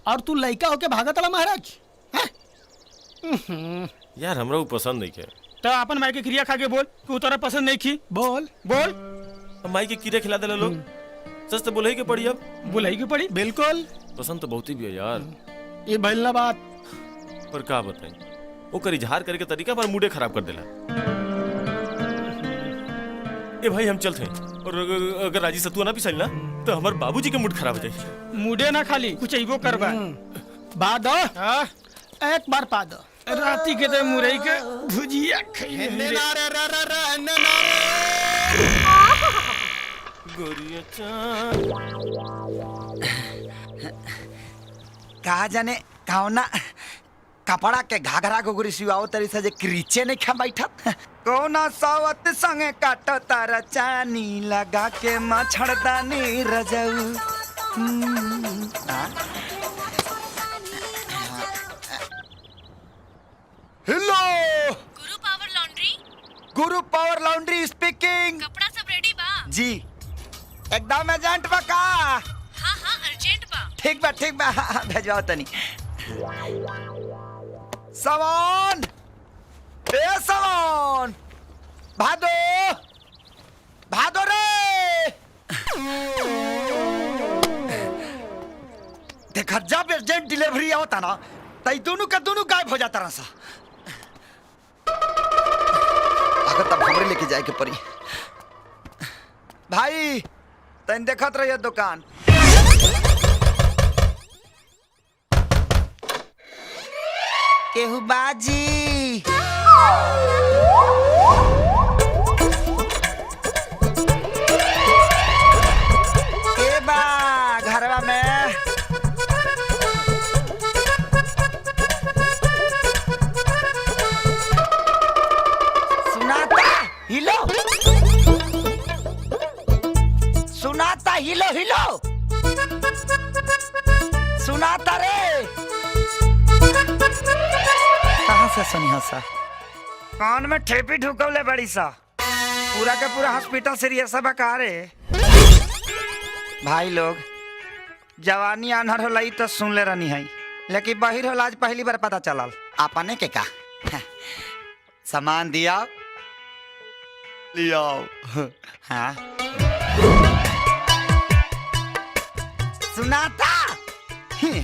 और तू लड़का होके भागत वाला महाराज। यार हमरा वो पसंद नहीं है। तो अपन माई के क्रिया खा के बोल कि तोरा पसंद नहीं की। बोल बोल। माई के कीड़े खिला दे लोग। सच तो बोले के पड़ी। अब बोलाई की पड़ी। बिल्कुल पसंद तो बहुत ही भी है यार। ये भइल ना बात। पर का बताई वो कर इजहार करे के तरीका पर मूडे खराब कर देला। ए भाई हम चलते हैं और अगर राजी सतुआ ना पिसाई ना तो हमारे बाबूजी के मूड खराब हो जाए। मूडे ना खाली कुछ अइबो करबा। बा दो एक बार पा दो। राती के तो मुरई के भुजिया खइले। गोरिया चांद कहा जाने कौना कपड़ा के घाघरा गोगरी सिवाओ तरी से जे क्रीचे नहीं खा बैठत। कौना सावत संगे काटो तारा चानी लगा के मछड़दानी रजऊ। हेलो गुरु पावर लॉन्ड्री। गुरु पावर लॉन्ड्री स्पीकिंग। कपड़ा सब रेडी बा? जी एकदम एजेंट बा का? हाँ हाँ अर्जेंट बा। ठीक बा भेजवाओ तनी सामान। ए सामान भादो भादो रे। देखा जब एजेंट डिलीवरी होता ना तई दोनों का दोनों गायब हो जाता रहा। अगर तब हमरे लेके जाए के पड़ी। भाई तन देखत रहिए दुकान। केहू बाजी के बा घरवा में? सुनाता हिलो सुनाता हिलो हिलो सुनाता रे। कहाँ से सुनी सा? कान में ठेपी ढुकवले बड़ी सा। पूरा का पूरा हॉस्पिटल सीरियस बका रे। भाई लोग जवानी आन्हर होला तो सुन ले रहनी है लेकिन बहिर होला आज पहली बार पता चलल। आपने के का सामान दिया लिया। हाँ सुनाता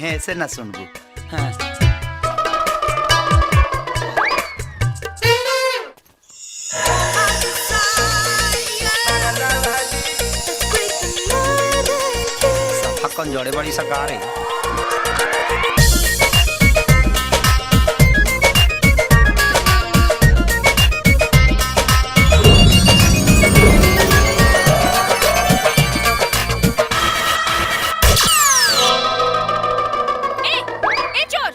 ऐसे ना सुनबू। हाँ कौन जोड़े बड़ी सरकार है। ए चोर।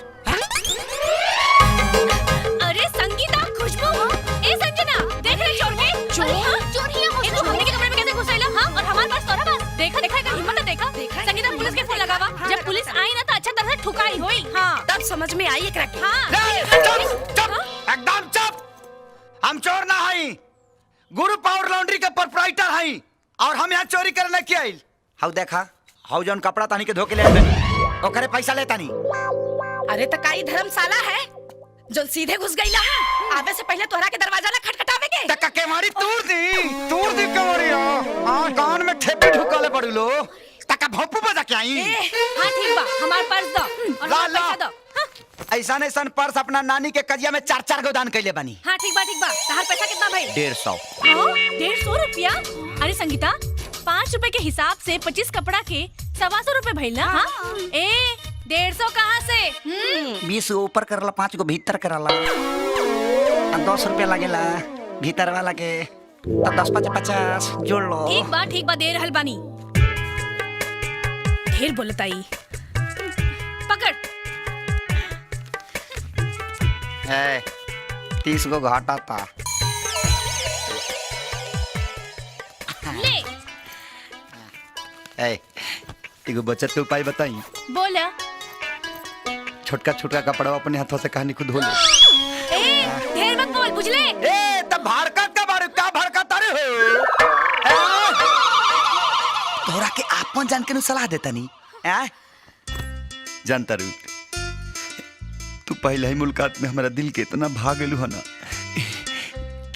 अरे संगीता खुशबू। ए संजना देख रहे चोर के। चोर चोर ही है। इसको हमने के कमरे में कैसे घुसाइला? हाँ और हमारे पास तोरा पास देखा एकर हिम्मत देखा। संगीता पुलिस के फोन लगावा। जब पुलिस आई ना तो अच्छा तरह से ठुकाई होई। हाँ तब समझ में आई एकरा के। हाँ चुप एकदम चुप। हम चोर ना हई गुरु पावर लॉन्ड्री के प्रोप्राइटर हई और हम यहाँ चोरी करने के आइल। हाउ देखा हाउ जौन कपड़ा तानी के धोके ले आइल ओकरे पैसा लेता नहीं। अरे तो काई धर्मशाला है जो सीधे घुस गईला। आवे से पहले तोहरा के दरवाजा ना खटखटावे के। तक के मारी तूर दी कमरिया। हां कान में ठेपी ढुकले पड़ू लो तक भोपू बजा के आई। हां ठीक बा हमार पर्स दो और पैसा दो। ऐसा ने सन पर्स अपना नानी के कजिया में 4-4 गो दान कैले बनी। हां ठीक बा तहार पैसा कितना भाई? 150। हां 150 रुपया? अरे संगीता 5 रुपए के हिसाब से 25 कपड़ा के 125 रुपए भइल ना। हां ए 150 कहाँ से? 20 ऊपर करला 5 गो भीतर करला 10 रुपया लगेला भीतर वाला के तो 10-5 50 जोड़ लो। ठीक बा दे रहल बानी। ढेर बोलताई। पकड़। है 30 गो घाटा था। ले ए एगो बचत के उपाय बताई। बोला। छोटका कपड़ा अपने हाथों से कहानी खुद धो ले। ए ढेर मत बोल बुझले। ए तब भड़कत का बारे का भड़कत अरे हो। तोरा के आपन जान के नु सलाह देता नी। हैं जानता रू तू पहले ही मुलाकात में हमारा दिल के इतना भाग गेलू है ना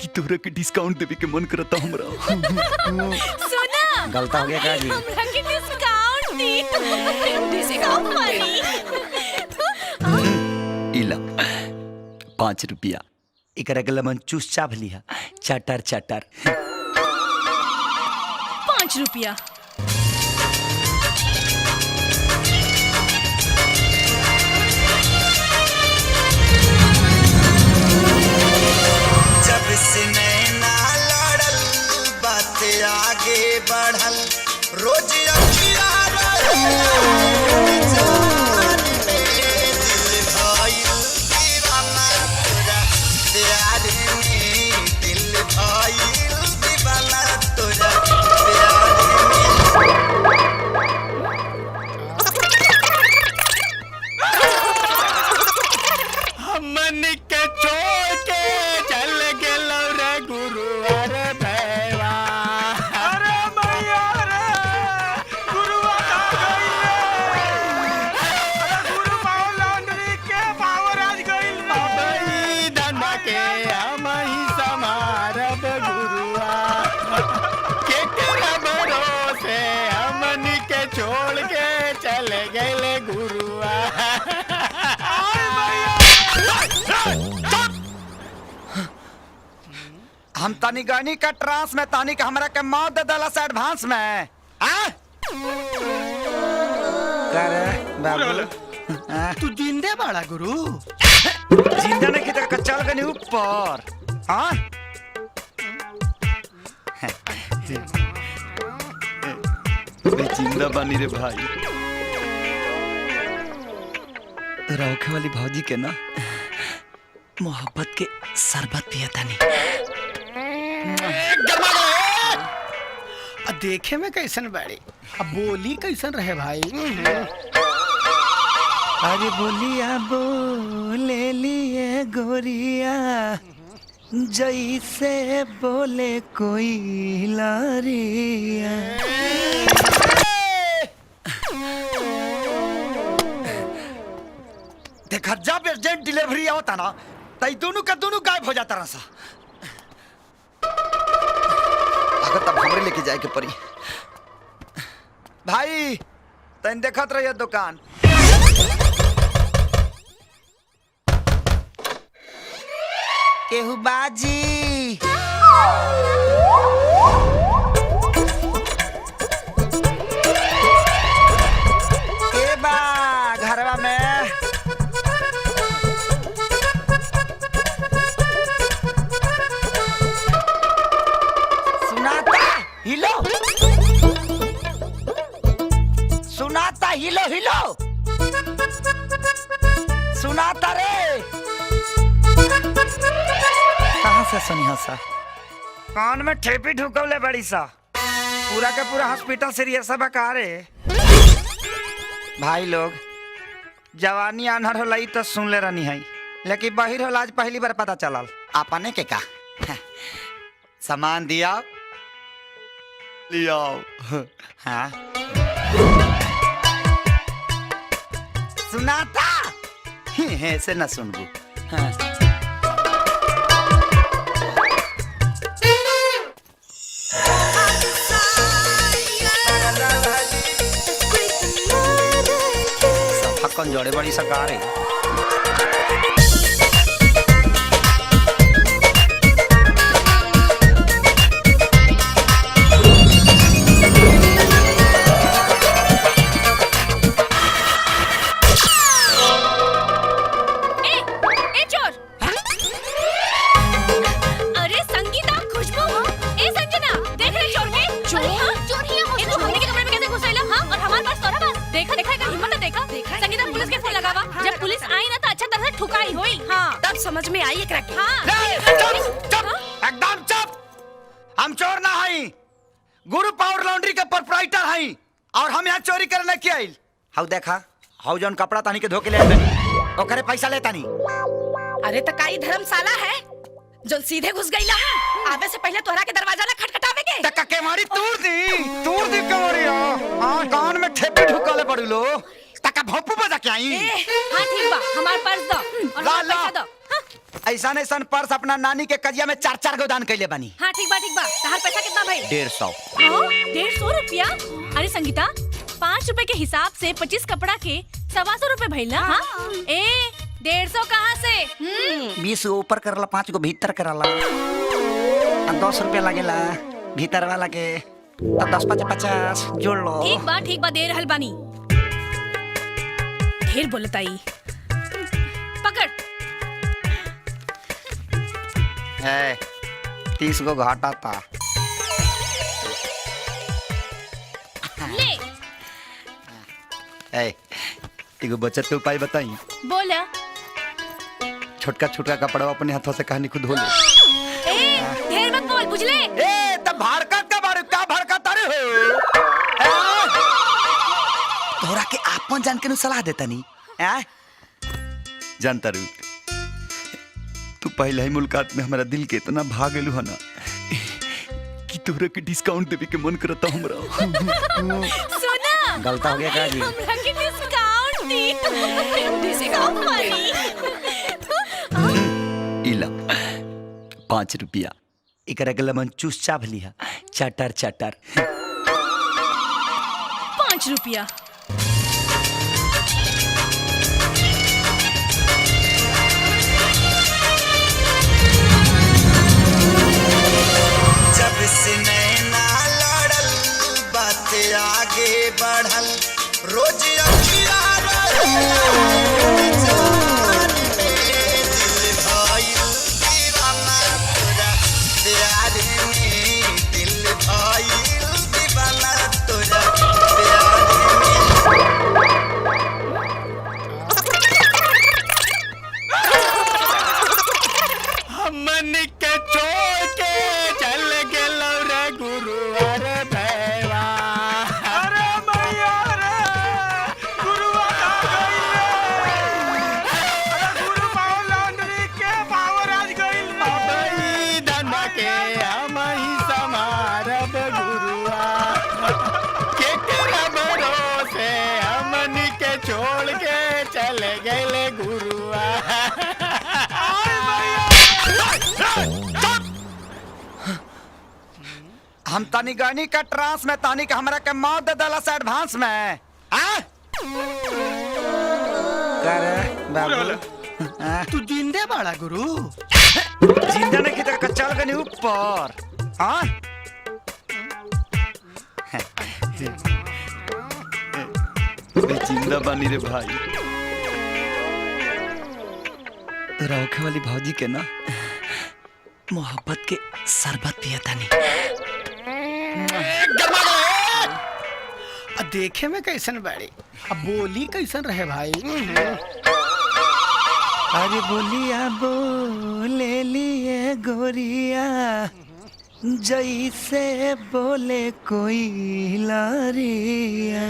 कि तोरा के डिस्काउंट देवे के मन करता हमरा। सुना गलत हो गया का जी? हमरा के डिस्काउंट दी डिस्काउंट वाली इला 5 रुपया एकरा के लमन चूस चाभ लिया चटर चटर। 5 रुपया। जब से नैना लड़ल बात आगे बढ़ल रोज अखिया मन के छोड़ के चल गेलो रे गुरु अरे भैया। अरे भैया रे गुरु आ गइले। अरे गुरु पावर लॉन्ड्री के पावर आज गइल। अबई धनमा के हमही समारब गुरुआ के तेरा भरोसे हमनी के छोड़ के चले गइले गुरुआ। हम तानी गनी का ट्रांस में तानी का हमरा के मौत दे दला से एडवांस में आ करे बाबू तू जिंदे बाड़ा गुरु। जिंदा नहीं किधर कच्चल गनी ऊपर हां बे जिंदा बानी रे भाई। रौखे वाली भौजी के ना मोहब्बत के शरबत पिया तानी। देखे में कैसन बाड़ी अब बोली कैसन रहे भाई। अरे बोलिया बोले लिए गोरिया जैसे बोले कोई लारिया। देखा जब अर्जेंट डिलीवरी होता ना तई दोनों का दोनों गायब हो जाता रहा। अगर तब हमरे लेके जाए के पड़ी भाई तन देखत रहिए दुकान। केहू बाजी के बा घरवा में सुनाता हिलो सुनाता हिलो हिलो सुनाता रे। कहाँ से सुनिया सा कान में ठेपी ढुकवले बड़ी सा पूरा का पूरा हॉस्पिटल सीरियस बका रे। भाई लोग जवानी अनहर होला तो सुन ले रहनी है लेकिन बहिर होला आज पहली बार पता चलल। आपने के का सामान दिया लिया हाँ सुनाता ऐसे न सुनबू हाँ। कौन जोड़े बड़ी सरकार है। ए चोर। अरे संगीता खुशबू ए संजना देख रहे चोर के चोर चोर ही हो। तू हमने के कमरे में कैसे घुसैला हां और हमारे पास तोरा पास देखा देखा का हिम्मत देखा संगीता पुलिस के फोन लगावा जब पुलिस आई ना तो अच्छा तरह से ठुकाई होई हां तब समझ में आई एकरा के हां चुप एकदम चुप। हम चोर ना हई गुरु पावर लॉन्ड्री के प्रोप्राइटर हई और हम यहाँ चोरी करने के आइल। हाउ देखा हाउ जौन कपड़ा तानी के धोके ले आइल ओकरे पैसा लेता नहीं। अरे तो काई धर्मशाला है जो सीधे घुस गईला आवे से पहले तोहरा के दरवाजा ना खटखटावे के तक के मारी तूर दी कमरिया हां कान में ठेपे ढुकाले पड़लो तक का भोंपू बजा के आई। हाँ ठीक बा, हमार पर्स दो और ला, हमार ला। पैसा दो। हाँ, ऐसा पर्स अपना नानी के कजिया में 4-4 गो दान कैले बानी। हाँ ठीक बा। तहार पैसा कितना भाई? 150। 150 रुपया? अरे संगीता, 5 रुपए के हिसाब से 25 कपड़ा के 125 रुपए भइल ना? हाँ? ए 150 कहाँ से? 20 ऊपर करला, 5 गो भीतर करला, 10 रुपया लगेला भीतर वाला के, तो 10-5 50 जोड़ लो। ठीक बा, दे रहल बानी। ढेर बोलताई। पकड़। 30 गो घाटा था। ले। एगो बचत के उपाय बताई। बोला। छोटका कपड़ा अपने हाथों से कहानी खुद धो ले। ढेर मत बोल, बुझले? तब भड़कत का बारू का भड़कत अरे हो। तोरा के आपन जान के नु सलाह देता नी। जानता रू, तू पहले ही मुलाकात में हमारा दिल के इतना भाग गेलू है ना कि तोरा के डिस्काउंट देवे के मन करता हमरा। सुना, गलता हो गया का जी? हमरा के डिस्काउंट दी। डिस्काउंट मारी। इला 5 रुपया एकरा के लमन चूस चाभ लिया, चटर 5 रुपया। जब से नैना लड़ल बात आगे बढ़ल, रोज अखिया मन के छोड़ के चल गेलो रे गुरुवार भैया। अरे भैया रे, गुरुवार आ गइल। अरे गुरु पाव लॉन्ड्री के पावर आज गइल। अबई धनमा के हम ही समारब गुरुआ। के तेरा भरोसे हमन के छोड़ के चले गए गुरुआ। हम तानी गानी का ट्रांस में तानी का हमरा के मौत दे दला से एडवांस में। कर बाबू, तू जिंदे बाड़ा गुरु। जिंदा नहीं किधर का चल गनी ऊपर। हाँ जिंदा बानी रे भाई। रौखे वाली भौजी के ना मोहब्बत के शरबत पिया था नहीं। देखे में कैसन बाड़ी, अब बोली कैसन रहे भाई? अरे बोलिया बोले लिए गोरिया, जैसे बोले कोई लारिया।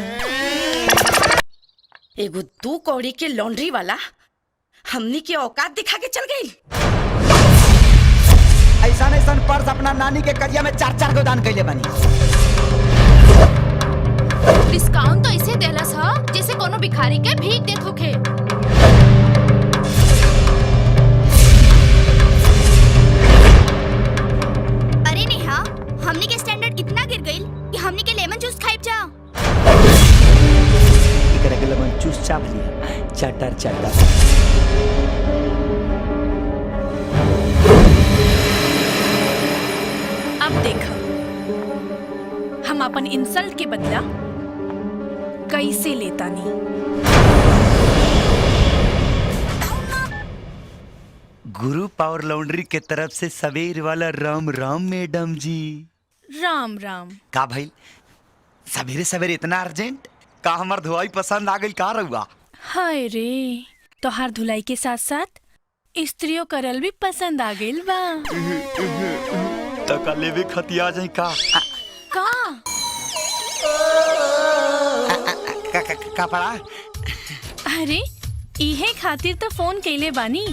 एगो 2 कौड़ी के लॉन्ड्री वाला हमनी के औकात दिखा के चल गई। ऐसा पर्स अपना नानी के कजिया में 4-4 गो दान कैले बानी। डिस्काउंट तो इसे देलस ह जैसे कोनो भिखारी के भीख देत होखे। अरे नेहा, हमनी के स्टैंडर्ड इतना गिर गइल कि हमनी के लेमन जूस खाइब जा। एकरा के लेमन जूस चाप लिया, चटर। अब देख, हम अपन इंसल्ट के बदला कैसे लेता नहीं। गुरु पावर लॉन्ड्री के तरफ से सवेर वाला राम राम मैडम जी। राम राम। का भाई सवेरे सवेरे इतना अर्जेंट? का हमार धुआई पसंद आ गई का रहुआ? हाय रे, तोहार धुलाई के साथ साथ स्त्रियों करल भी पसंद आ गइल बा। तका लेवे खतिया जाई का? का पड़ा? अरे इहे खातिर तो फोन कइले बानी,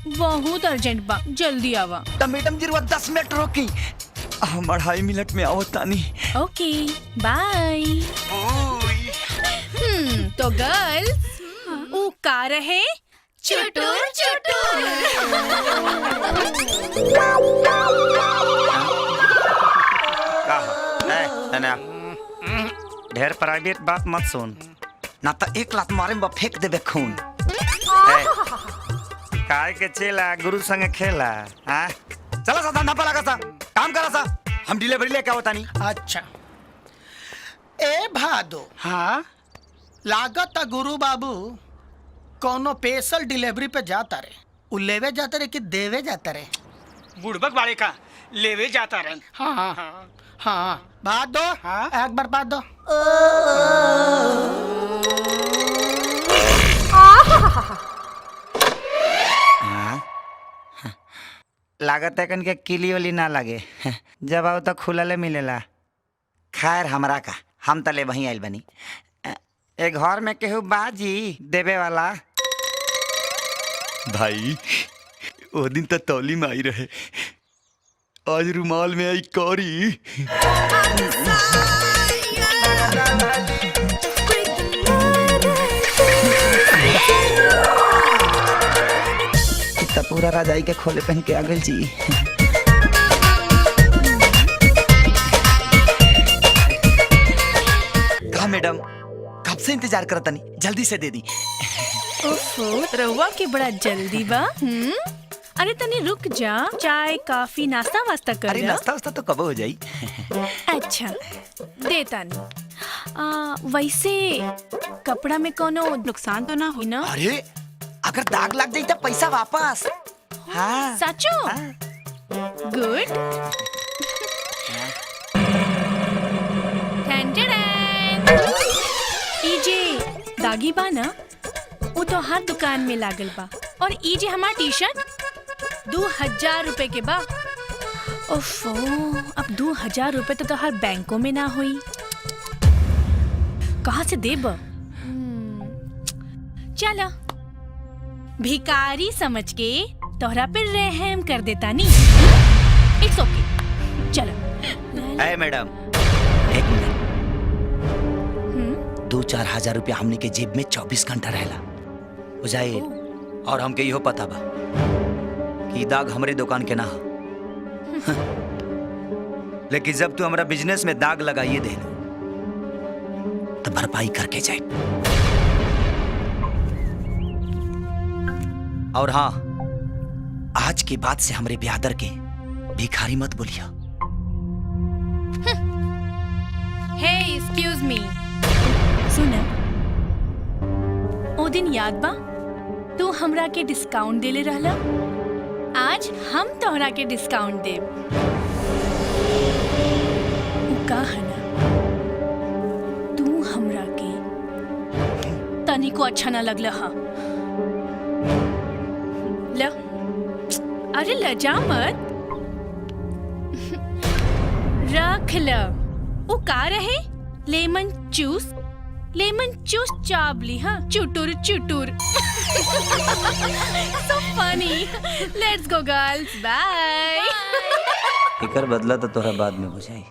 बहुत अर्जेंट बा, जल्दी आवा। तो मैडम जी 10 मिनट रोकी, हम 2.5 मिनट में आओ तानी। ओके बाय। तो गर्ल्स ऊ का रहे चुटुर चुटुर। ढेर प्राइवेट बात मत सुन, ना तो एक लात मारे में फेंक देबे खून। काय के चेला गुरु संग खेला। हाँ चला सा धंधा लगा सा, काम करा सा, हम डिलीवरी लेके आवता नहीं। अच्छा ए भादो, हाँ लागत गुरु बाबू कोनो स्पेशल डिलीवरी पे जाता रे। उ लेवे जाता रे कि देवे जाता रे? बुड़बक वाले का लेवे जाता रन। हाँ हाँ हाँ भादो, हाँ? एक बार भादो। लागत है कन के किली वाली ना लगे, जब आओ तो खुलले मिलेला। खैर हमरा का, हम तले वहीं आइल बनी। एक घर में केहू बाजी देवे वाला। भाई वो दिन तो तौली में आई रहे, आज रुमाल में आई कौरी। इतना पूरा राजाई के खोले पहन के आ गई जी। कहा मैडम, कब से इंतजार करता नहीं, जल्दी से दे दी। ओफो रहुआ के बड़ा जल्दी बा। अरे तनी रुक जा, चाय कॉफी नाश्ता वास्ता कर अरे ला। नाश्ता वास्ता तो कब हो जाई। अच्छा देता नहीं। वैसे कपड़ा में कोनो नुकसान तो ना हुई ना? अरे अगर दाग लग जाई तो पैसा वापस। हाँ सचो? हाँ। गुड। इजे दागी बा ना, वो तो हर दुकान में लागल बा। और इजे हमार टी शर्ट 2000 रुपए के बा। ओफो, अब 2000 रुपए तो हर बैंकों में ना हुई, कहाँ से देब? चला भिकारी समझ के तोहरा पे रहम कर देता नी। इट्स ओके, चलो। ए मैडम एक मिनट, 2-4 हजार रुपया हमने के जेब में 24 घंटा रहला हो जाए। और हमके इहो पता बा कि दाग हमरे दुकान के ना हो। लेकिन जब तू हमारा बिजनेस में दाग लगाइए दे तो भरपाई करके जाए। और हाँ, आज के बाद से हमरे ब्यादर के भिखारी मत बोलिया। हे एक्सक्यूज मी, सुन, ओ दिन याद बा तू हमरा के डिस्काउंट देले रहला? आज हम तोहरा के डिस्काउंट देब। उ का है ना, तू हमरा के तनिको अच्छा ना लगला। हाँ ल, अरे लजा मत, रख ल। वो का रहे? लेमन जूस चाबली। हाँ चुटुर चुटुर। So funny. Let's go girls. Bye. एकर बदला तो तोरा बाद में हो जाई।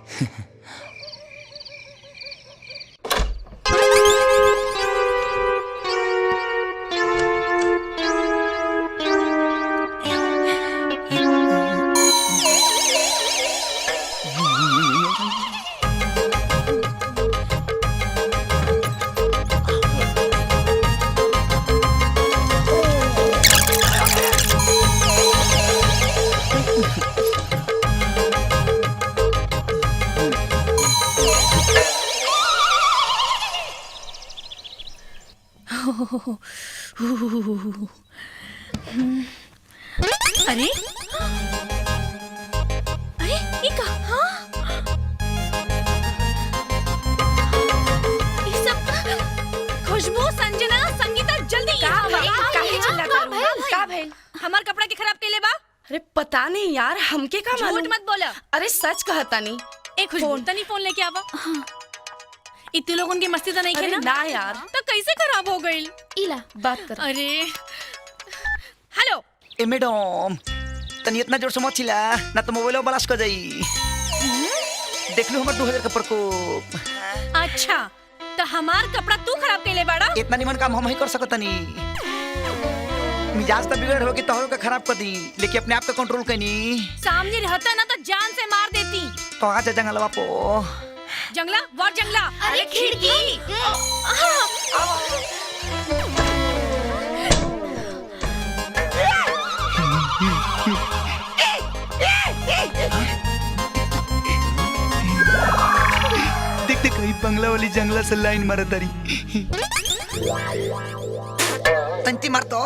अरे अरे ये कहाँ? ये सब खुशबू, संजना, संगीता, जल्दी यहाँ आओ। काहे चिल्लाता रहू? का भइल? हमार कपड़ा के खराब केले बा। अरे पता नहीं यार, हमके का मालूम। झूठ मत बोला। अरे सच कहता नहीं। ए खुशबू, तनी फोन लेके आवा। इतने लोगन की मस्ती तो नहीं अरे खेना ना यार, तो कैसे खराब हो गई? इला बात कर। अरे हेलो ए मैडम, तनी इतना जोर से मत चिल्ला, ना तो मोबाइल ब्लास्ट कर जाई। देख लो हमर 2000 का प्रकोप। अच्छा तो हमार कपड़ा तू खराब कैले बाड़ा। इतना निमन काम हम ही कर सकतनी। मिजाज तो बिगड़ होगी तोहरो के खराब कर दी, लेकिन अपने आप का कंट्रोल कनी। सामने रहता ना तो जान से मार देती। तो आजा जंगलवा पो। जंगला वो जंगला। अरे खिड़की। देख देख कहीं बंगला वाली जंगला से लाइन मारा तारी। तंती मार तो